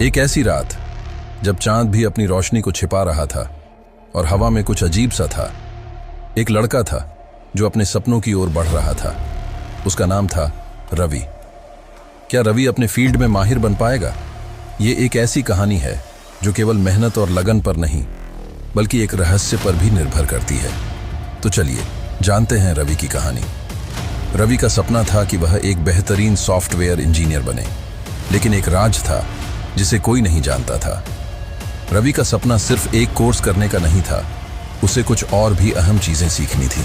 एक ऐसी रात जब चांद भी अपनी रोशनी को छिपा रहा था और हवा में कुछ अजीब सा था, एक लड़का था जो अपने सपनों की ओर बढ़ रहा था। उसका नाम था रवि। क्या रवि अपने फील्ड में माहिर बन पाएगा? ये एक ऐसी कहानी है जो केवल मेहनत और लगन पर नहीं बल्कि एक रहस्य पर भी निर्भर करती है। तो चलिए जानते हैं रवि की कहानी। रवि का सपना था कि वह एक बेहतरीन सॉफ्टवेयर इंजीनियर बने, लेकिन एक राज था जिसे कोई नहीं जानता था। रवि का सपना सिर्फ एक कोर्स करने का नहीं था, उसे कुछ और भी अहम चीजें सीखनी थी।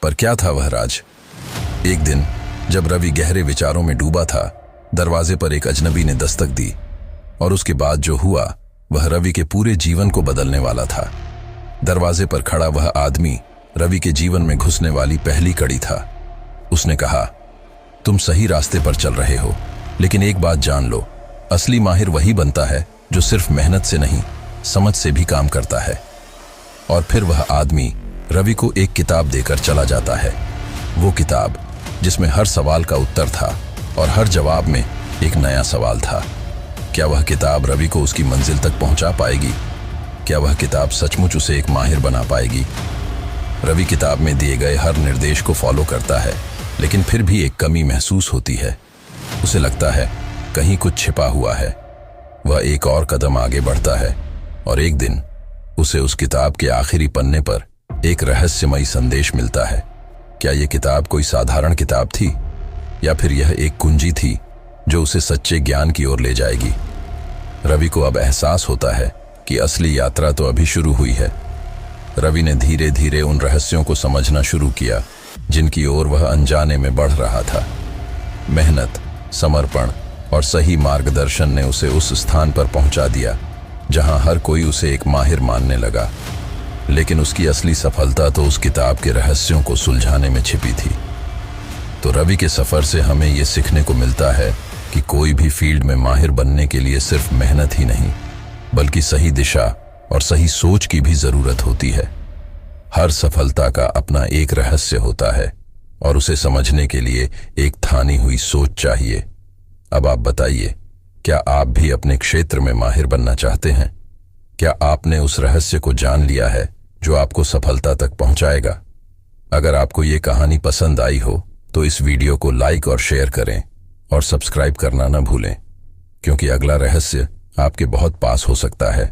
पर क्या था वह राज? एक दिन जब रवि गहरे विचारों में डूबा था, दरवाजे पर एक अजनबी ने दस्तक दी और उसके बाद जो हुआ वह रवि के पूरे जीवन को बदलने वाला था। दरवाजे पर खड़ा वह आदमी रवि के जीवन में घुसने वाली पहली कड़ी था। उसने कहा, तुम सही रास्ते पर चल रहे हो, लेकिन एक बात जान लो, असली माहिर वही बनता है जो सिर्फ मेहनत से नहीं, समझ से भी काम करता है। और फिर वह आदमी रवि को एक किताब देकर चला जाता है। वो किताब जिसमें हर सवाल का उत्तर था और हर जवाब में एक नया सवाल था। क्या वह किताब रवि को उसकी मंजिल तक पहुंचा पाएगी? क्या वह किताब सचमुच उसे एक माहिर बना पाएगी? रवि किताब में दिए गए हर निर्देश को फॉलो करता है, लेकिन फिर भी एक कमी महसूस होती है। उसे लगता है कहीं कुछ छिपा हुआ है। वह एक और कदम आगे बढ़ता है और एक दिन उसे उस किताब के आखिरी पन्ने पर एक रहस्यमयी संदेश मिलता है। क्या यह किताब कोई साधारण किताब थी या फिर यह एक कुंजी थी जो उसे सच्चे ज्ञान की ओर ले जाएगी? रवि को अब एहसास होता है कि असली यात्रा तो अभी शुरू हुई है। रवि ने धीरे धीरे उन रहस्यों को समझना शुरू किया जिनकी ओर वह अनजाने में बढ़ रहा था। मेहनत, समर्पण और सही मार्गदर्शन ने उसे उस स्थान पर पहुंचा दिया जहां हर कोई उसे एक माहिर मानने लगा। लेकिन उसकी असली सफलता तो उस किताब के रहस्यों को सुलझाने में छिपी थी। तो रवि के सफर से हमें यह सीखने को मिलता है कि कोई भी फील्ड में माहिर बनने के लिए सिर्फ मेहनत ही नहीं बल्कि सही दिशा और सही सोच की भी जरूरत होती है। हर सफलता का अपना एक रहस्य होता है और उसे समझने के लिए एक ठानी हुई सोच चाहिए। अब आप बताइए, क्या आप भी अपने क्षेत्र में माहिर बनना चाहते हैं? क्या आपने उस रहस्य को जान लिया है जो आपको सफलता तक पहुंचाएगा? अगर आपको ये कहानी पसंद आई हो तो इस वीडियो को लाइक और शेयर करें और सब्सक्राइब करना न भूलें, क्योंकि अगला रहस्य आपके बहुत पास हो सकता है।